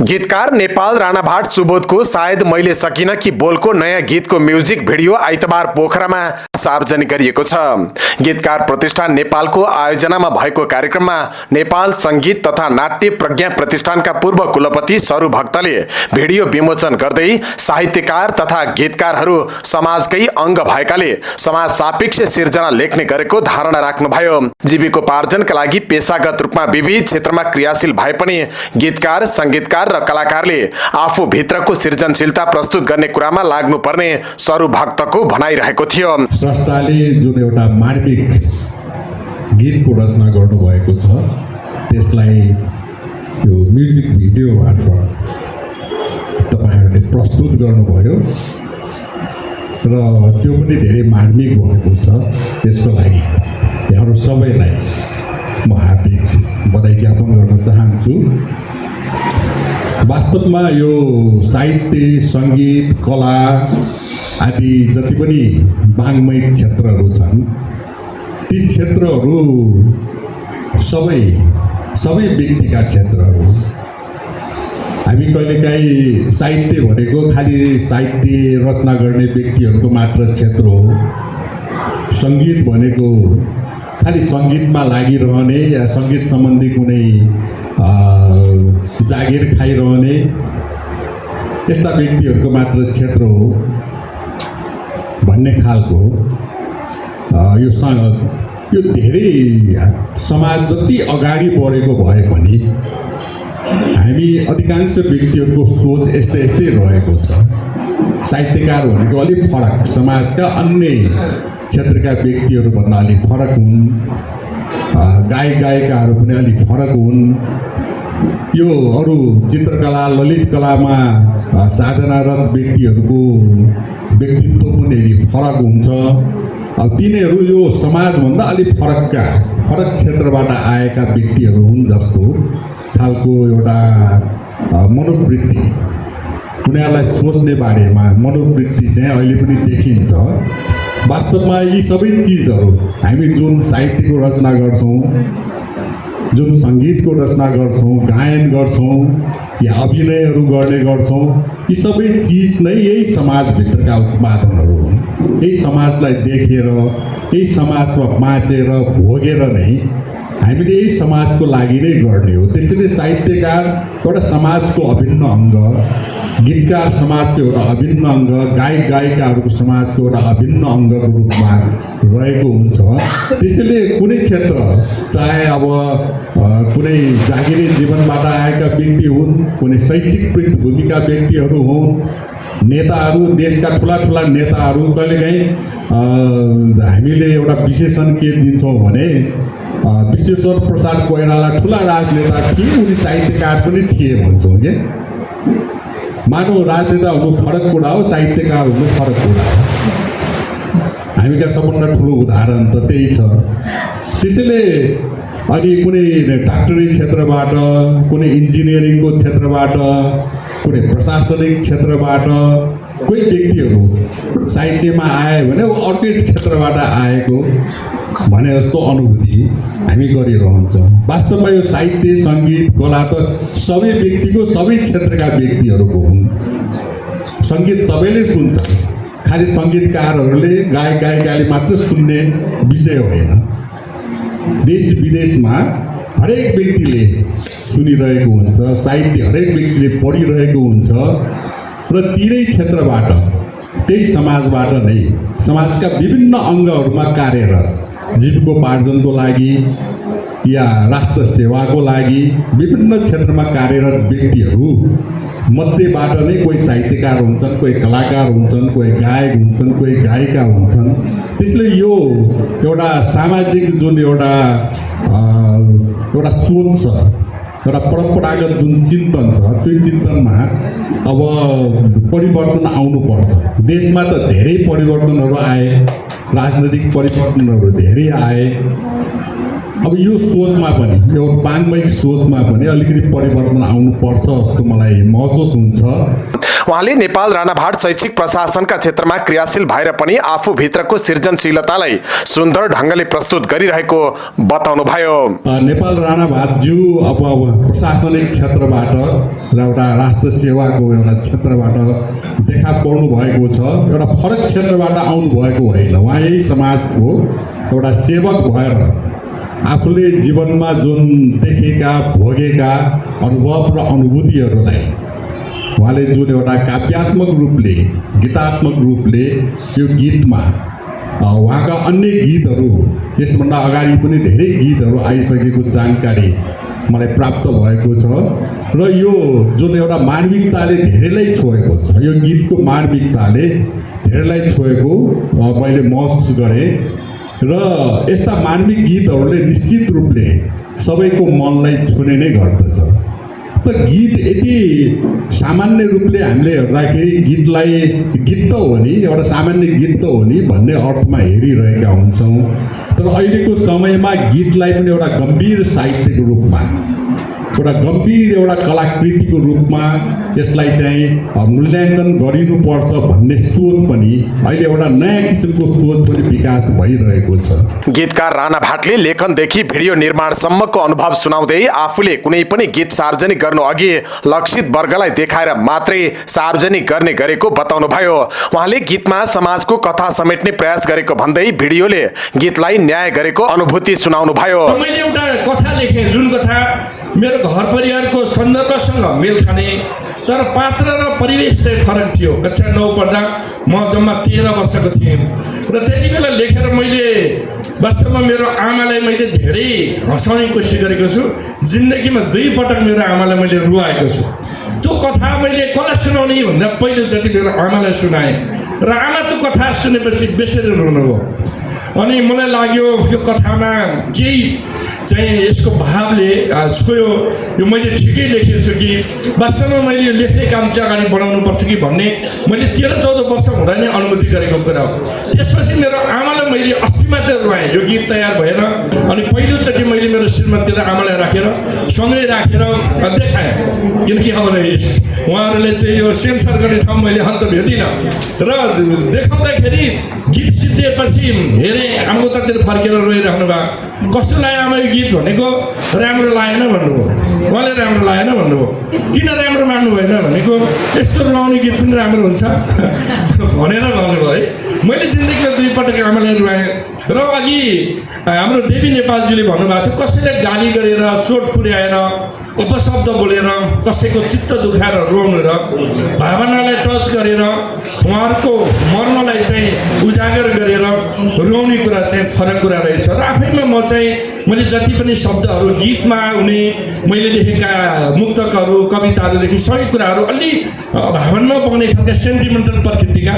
गीतकार नेपाल राणाभाट सुबोधको सायद मैले सकिन कि बोलको नयाँ गीतको म्युजिक भिडियो आइतबार पोखरामा सार्वजनिक गरिएको छ। गीतकार प्रतिष्ठान नेपालको आयोजनामा भएको कार्यक्रममा नेपाल संगीत तथा नाट्य प्रज्ञा प्रतिष्ठानका पूर्व कुलपति सरू भक्तले भिडियो विमोचन गर्दै साहित्यकार तथा गीतकारहरू समाजकै अङ्ग भएकाले समाज सापेक्ष सिर्जना लेख्ने गरेको धारणा राख्नुभयो। जीविकोपार्जनका लागि पेशागत रूपमा विविध क्षेत्रमा क्रियाशील भए पनि गीतकार, संगीतकार र कलाकारले आफू भित्रको सृजनशीलता प्रस्तुत गर्ने कुरामा लाग्नुपर्ने सरू भक्तको भनाइरहेको थियो। स्रष्टाले जुन एउटा मार्मिक गीतको रचना गर्नुभएको छ त्यसलाई यो म्युजिक भिडियो मार्फत तपाईहरुले प्रस्तुत गर्नुभयो र त्यो पनि धेरै मार्मिक भएको छ। त्यसको लागि यहाँहरु सबैलाई म हार्दिक बधाई ज्ञापन गर्न चाहन्छु। वास्तवमा यो साहित्य, संगीत, कला आदि जति पनि वाङ्मय क्षेत्रहरू छन् ती क्षेत्रहरू सबै व्यक्तिका क्षेत्रहरू। हामी कहिलेकाहीँ साहित्य भनेको खालि साहित्य रचना गर्ने व्यक्तिहरूको मात्र क्षेत्र हो। संगीत भनेको खालि संगीतमा लागिरहने या संगीत सम्बन्धी कुनै जागिर खाइरहने यस्ता व्यक्तिहरूको मात्र क्षेत्र हो भन्ने खालको यो धेरै समाज जति अगाडि बढेको भए पनि हामी अधिकांश व्यक्तिहरूको सोच यस्तै रहेको छ। साहित्यकार भनेको अलिक फरक, समाजका अन्य क्षेत्रका व्यक्तिहरूभन्दा अलिक फरक हुन्। गायकगायिकाहरू पनि अलिक फरक हुन्। यो अरू चित्रकला, ललित कलामा साधनारत व्यक्तिहरूको व्यक्तित्व पनि फरक हुन्छ। अब तिनीहरू यो समाजभन्दा अलिक फरक क्षेत्रबाट आएका व्यक्तिहरू हुन् जस्तो खालको एउटा मनोवृत्ति, उनीहरूलाई सोच्ने बारेमा मनोवृत्ति चाहिँ अहिले पनि देखिन्छ। वास्तवमा यी सबै चिजहरू हामी जुन साहित्यको रचना गर्छौँ, जुन सङ्गीतको रचना गर्छौँ, गायन गर्छौँ या अभिनयहरू गर्ने गर्छौँ, यी सबै चिज नै यही समाजभित्रका उत्पादनहरू हुन्। यही समाजलाई देखेर, यही समाजमा बाँचेर भोगेर नै हामीले यही समाजको लागि नै गर्ने हो। त्यसैले साहित्यकार एउटा समाजको अभिन्न अङ्ग, गीतकार समाजको एउटा अभिन्न अङ्ग, गायक गायिकाहरूको समाजको एउटा अभिन्न अङ्गको रूपमा रहेको हुन्छ। त्यसैले कुनै क्षेत्र, चाहे अब कुनै जागिरी जीवनबाट आएका व्यक्ति हुन्, कुनै शैक्षिक पृष्ठभूमिका व्यक्तिहरू हुन्, नेताहरू, देशका ठुला नेताहरू, कहिलेकाहीँ हामीले एउटा विशेषण के दिन्छौँ भने विश्वेश्वर प्रसाद कोइराला ठुला राजनेता थिए, उनी साहित्यकार पनि थिए भन्छौँ के। मानव राजनेता हुनु फरक कुरा हो, साहित्यकार हुनु फरक कुरा हो। हामीका सबभन्दा ठुलो उदाहरण त त्यही छ। त्यसैले अनि कुनै डाक्टरी क्षेत्रबाट, कुनै इन्जिनियरिङको क्षेत्रबाट, कुनै प्रशासनिक क्षेत्रबाट कोही व्यक्तिहरू साहित्यमा आए भने अर्कै क्षेत्रबाट आएको भने जस्तो अनुभूति हामी गरिरहन्छौँ। वास्तवमा यो साहित्य, सङ्गीत, कला त सबै व्यक्तिको, सबै क्षेत्रका व्यक्तिहरूको हुन्। सङ्गीत सबैले सुन्छ, खालि सङ्गीतकारहरूले, गायक गायिकाले मात्र सुन्ने विषय होइन। देश विदेशमा हरेक व्यक्तिले सुनिरहेको हुन्छ, साहित्य हरेक व्यक्तिले पढिरहेको हुन्छ र तिनै क्षेत्रबाट, त्यही समाजबाट नै समाजका विभिन्न अङ्गहरूमा कार्यरत, जीविकोपार्जनको लागि या राष्ट्र सेवाको लागि विभिन्न क्षेत्रमा कार्यरत व्यक्तिहरू मध्येबाट नै कोही साहित्यकार हुन्छन्, कोही कलाकार हुन्छन्, कोही गायक हुन्छन्, कोही गायिका हुन्छन्। त्यसले यो एउटा सामाजिक जुन एउटा सोच छ, एउटा परम्परागत जुन चिन्तन छ, त्यो चिन्तनमा अब परिवर्तन आउनुपर्छ। देशमा त धेरै परिवर्तनहरू आए, राजनैतिक परिवर्तनहरू धेरै आए। अब यो सोचमा पनि, यो वाङ्मयिक सोचमा पनि अलिकति परिवर्तन आउनुपर्छ जस्तो मलाई महसुस हुन्छ। उहाँले नेपाल राणाभाट शैक्षिक प्रशासनका क्षेत्रमा क्रियाशील भएर पनि आफूभित्रको सृजनशीलतालाई सुन्दर ढङ्गले प्रस्तुत गरिरहेको बताउनुभयो। नेपाल राणाभाटज्यू अब प्रशासनिक क्षेत्रबाट र एउटा राष्ट्र सेवाको एउटा क्षेत्रबाट देखा पर्नु भएको छ। एउटा फरक क्षेत्रबाट आउनु भएको होइन। उहाँ यही समाजको एउटा सेवक भएर आफूले जीवनमा जुन देखेका भोगेका अनुभव र अनुभूतिहरूलाई उहाँले जुन एउटा काव्यात्मक रूपले गीतात्मक रूपले यो गीतमा उहाँका अन्य गीतहरू यसभन्दा अगाडि पनि धेरै गीतहरू आइसकेको जानकारी मलाई प्राप्त भएको छ र यो जुन एउटा मार्मिकताले धेरैलाई छोएको छ, यो गीतको मार्मिकताले धेरैलाई छोएको मैले महसुस गरेँ र यस्ता मार्मिक गीतहरूले निश्चित रूपले सबैको मनलाई छुने नै गर्दछ। त गीत यति सामान्य रूपले हामीले हेर्दाखेरि गीतलाई गीत त हो नि, एउटा सामान्य गीत त हो नि भन्ने अर्थमा हेरिरहेका हुन्छौँ। तर अहिलेको समयमा गीतलाई पनि एउटा गम्भीर साहित्यको रूपमा, एउटा गम्भीर एउटा कलाकृतिको रूपमा यसलाई चाहिँ मूल्याङ्कन गरिनुपर्छ भन्ने सोच पनि अहिले एउटा नयाँ किसिमको सोच पनि विकास भइरहेको छ। गीतकार राणाभाटले लेखनदेखि भिडियो निर्माणसम्मको अनुभव सुनाउँदै आफूले कुनै पनि गीत सार्वजनिक गर्नु अघि लक्षित वर्गलाई देखाएर मात्रै सार्वजनिक गर्ने गरेको बताउनुभयो। उहाँले गीतमा समाजको कथा समेट्ने प्रयास गरेको भन्दै भिडियोले गीतलाई न्याय गरेको अनुभूति सुनाउनुभयो। मैले एउटा कथा लेखेँ, जुन कथा मेरो घर परिवारको सन्दर्भसँग मेल खाने, तर पात्र र परिवेश चाहिँ फरक थियो। कक्षा 9 पढ्दा म जम्मा 13 वर्षको थिएँ र त्यति बेला लेखेर मैले वास्तवमा मेरो आमालाई मैले धेरै हँसाउने कोसिस गरेको छु। जिन्दगीमा 2 पटक मेरो आमालाई मैले रुवाएको छु। त्यो कथा मैले कसलाई सुनाउने भन्दा पहिलोचोटि मेरो आमालाई सुनाएँ र आमा त्यो कथा सुनेपछि बेसरी रुनुभयो। अनि मलाई लाग्यो यो कथामा केही चाहिँ यसको भावले छोयो, यो मैले ठिकै लेखेको छु कि वास्तवमा मैले यो लेख्ने काम चाहिँ अगाडि बढाउनुपर्छ कि भन्ने मैले 13-14 वर्ष हुँदा नै अनुभूति गरेको कुरा हो। त्यसपछि मेरो आमालाई मैले अस्ति मात्रै रुवाएँ यो गीत तयार भएर। अनि पहिलोचोटि मैले मेरो श्रीमती र आमालाई राखेर सँगै राखेर देखाएँ, किनकि अब उहाँहरूले चाहिँ यो सेन्सर गर्ने ठाउँ मैले हद भेटिनँ र देखाउँदाखेरि गीत सिद्धिएपछि हेरेँ आमाको ततिर फर्केर रोइराख्नु भयो। कस्तो लाग्यो आमा यो गीत भनेको? राम्रो लागेन भन्नुभयो। उहाँले राम्रो लागेन भन्नुभयो। किन राम्रो मान्नु भएन भनेको यस्तो रुवाउने गीत पनि राम्रो हुन्छ भनेर भन्नुभयो है। मैले जिन्दगीमा 2 पटक आमालाई रुवाएँ र अघि हाम्रो देवी नेपालजीले भन्नुभएको थियो कसैले गाली गरेर चोट पुर्याएर उपशब्द बोलेर कसैको चित्त दुखाएर रुवाउनु र भावनालाई टच गरेर उहाँहरूको मर्मलाई चाहिँ उजागर गरेर रुवाउने कुरा चाहिँ फरक कुरा रहेछ। र आफैमा म चाहिँ मैले जति पनि शब्दहरू गीतमा हुने मैले लेखेका मुक्तकहरू कविताहरूदेखि सबै कुराहरू अलि भावनामा बग्ने खालका सेन्टिमेन्टल प्रकृतिका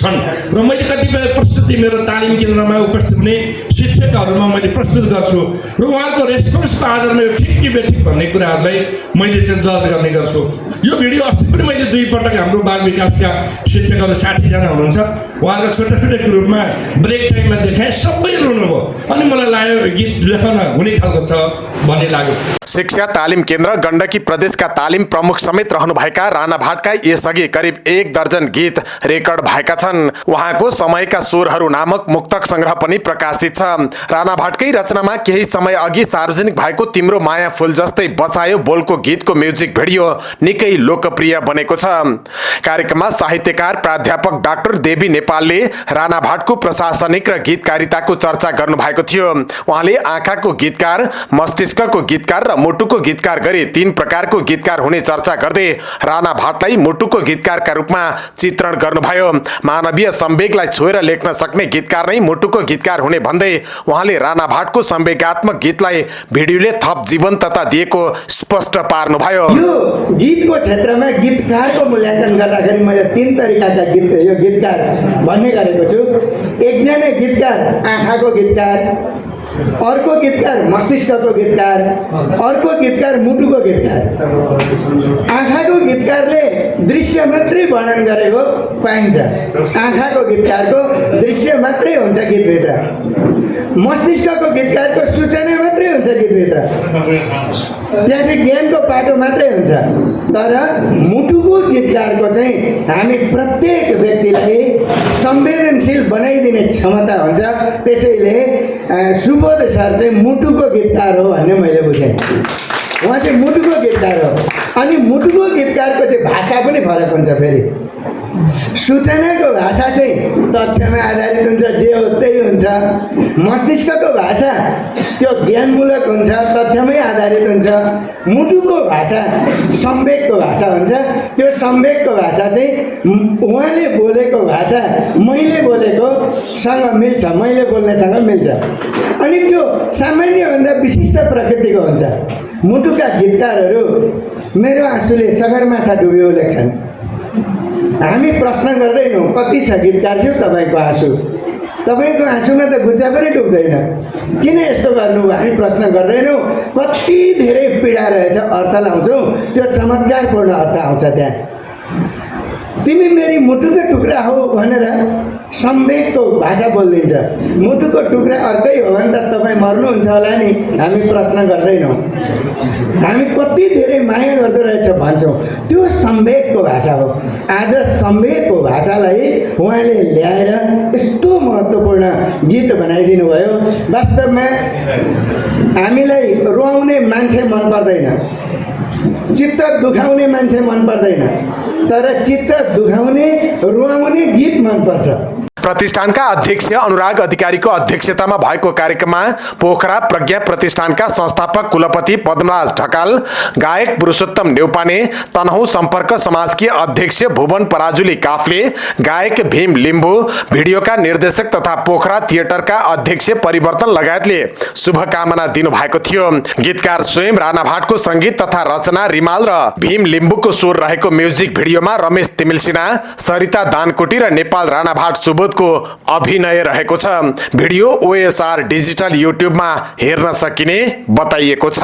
छन् र मैले कतिपय प्रस्तुति मेरो तालिम केन्द्रमा उपस्थित हुने शिक्षकहरूमा मैले प्रस्तुत गर्छु र उहाँहरूको रेस्पोन्सको आधारमा यो ठिक कि बेठिक भन्ने कुराहरूलाई मैले चाहिँ जज गर्ने गर्छु। यो भिडियो अस्ति पनि मैले 2 पटक हाम्रो बाल विकासका शिक्षकहरू 60 जना हुनुहुन्छ, उहाँहरूको छोटा छोटा रूपमा ब्रेक टाइममा देखाएँ, सबै रुनुभयो। अनि मलाई लाग्यो गीत लेखन हुने खालको छ भन्ने लाग्यो। शिक्षा तालिम केन्द्र गण्डकी प्रदेशका तालिम प्रमुख समेत रहनुभएका राणाभाटका यसअघि करिब 1 दर्जन गीत रेकर्ड भएका छन्। उहाँको समयका स्वरहरू नामक मुक्तक संग्रह पनि प्रकाशित छ। राणाभाटकै रचनामा केही समय अघि सार्वजनिक भएको तिम्रो माया फूल जस्तै बसायो बोलको गीतको म्युजिक भिडियो निकै लोकप्रिय बनेको छ। कार्यक्रममा साहित्यकार प्राध्यापक डाक्टर देवी नेपालले राणाभाटको प्रशासनिक र गीतकारिताको चर्चा गर्नुभएको थियो। उहाँले आँखाको गीतकार, मस्तिष्कको गीतकार र मुटुको गीतकार गरी 3 प्रकारको गीतकार हुने चर्चा गर्दै राणाभाटलाई मुटुको गीतकारका रूपमा चित्रण गर्नुभयो। मानवीय संवेगलाई छोएर लेख्न सक्ने गीतकार नै मुटुको गीतकार हुने भन्दै उहाँले राणाभाटको संवेगात्मक गीतलाई भिडियोले थप जीवन्तता दिएको स्पष्ट पार्नुभयो। यो गीतको क्षेत्रमा गीतकारको मूल्याङ्कन गर्दाखेरि मैले 3 तरिकाका गीत यो गीतकार भन्ने गरेको छु। एकजना गीतकार आँखाको गीतकार, अर्को गीतकार मस्तिष्कको गीतकार, अर्को गीतकार मुटुको गीतकार। आँखाको गीतकारले दृश्य मात्रै वर्णन गरेको पाइन्छ, आँखाको गीतकारको दृश्य मात्रै हुन्छ गीतभित्र, मस्तिष्कको गीतकारको सूचना मात्रै हुन्छ गीतभित्र, त्यहाँ चाहिँ ज्ञानको पाटो मात्रै हुन्छ। तर मुटुको गीत गीतकारको चाहिँ हामी प्रत्येक व्यक्तिलाई संवेदनशील बनाइदिने क्षमता हुन्छ। त्यसैले सुबोध सर चाहिँ मुटुको गीतकार हो भन्ने मैले बुझेँ। उहाँ चाहिँ मुटुको गीतकार हो। अनि मुटुको गीतकारको चाहिँ भाषा पनि फरक हुन्छ। फेरि सूचनाको भाषा चाहिँ तथ्यमा आधारित हुन्छ, जे हो त्यही हुन्छ। मस्तिष्कको भाषा त्यो ज्ञानमूलक हुन्छ, तथ्यमै आधारित हुन्छ। मुटुको भाषा संवेगको भाषा हुन्छ। त्यो संवेगको भाषा चाहिँ उहाँले बोलेको भाषा मैले बोलेकोसँग मिल्छ, मैले बोल्नेसँग मिल्छ। अनि त्यो सामान्यभन्दा विशिष्ट प्रकृतिको हुन्छ। मुटुका गीतकारहरू मेरो आँसुले सगरमाथा डुब्यो लेख्छन्। हामी प्रश्न गर्दैनौँ कति छ गीतकारज्यू तपाईँको आँसु, तपाईँको आँसुमा त गुच्चा पनि डुब्दैन, किन यस्तो गर्नुभयो हामी प्रश्न गर्दैनौँ। कति धेरै पीडा रहेछ अर्थ लाउँछौँ, त्यो चमत्कारपूर्ण अर्थ आउँछ त्यहाँ। तिमी मेरी मुटुको टुक्रा हो भनेर संवेगको भाषा बोलिदिन्छ। मुटुको टुक्रा अर्कै हो भने त तपाईँ मर्नुहुन्छ होला नि, हामी प्रश्न गर्दैनौँ। हामी कति धेरै माया गर्दो रहेछ भन्छौँ, त्यो संवेगको भाषा हो। आज संवेगको भाषालाई उहाँले ल्याएर यस्तो महत्त्वपूर्ण गीत बनाइदिनु भयो। वास्तवमा हामीलाई रुवाउने मान्छे मन पर्दैन, चित्त दुखाउने मान्छे मन पर्दैन, तर चित्त दुखाउने रुवाउने गीत मनपर्छ। प्रतिष्ठानका अध्यक्ष अनुराग अधिकारीको अध्यक्षतामा भएको कार्यक्रममा पोखरा प्रज्ञा प्रतिष्ठानका संस्थापक कुलपति पद्मराज ढकाल, गायक पुरुषोत्तम नेउपाने, तनहुँ सम्पर्क समाजकी अध्यक्ष भुवन पराजुली काफ्ले, गायक भीम लिम्बू, भिडियोका निर्देशक तथा पोखरा थिएटरका अध्यक्ष परिवर्तन लगायतले शुभकामना दिनुभएको थियो। गीतकार स्वयं राणा भाटको संगीत तथा रचना रिमाल र भीम लिम्बूको स्वर रहेको म्युजिक भिडियोमा रमेश तिमिल सिन्हा, सरिता दानकोटी र नेपाल राणा भाट सुबोधको अभिनय रहेको छ। भिडियो OSR डिजिटल युट्युबमा हेर्न सकिने बताइएको छ।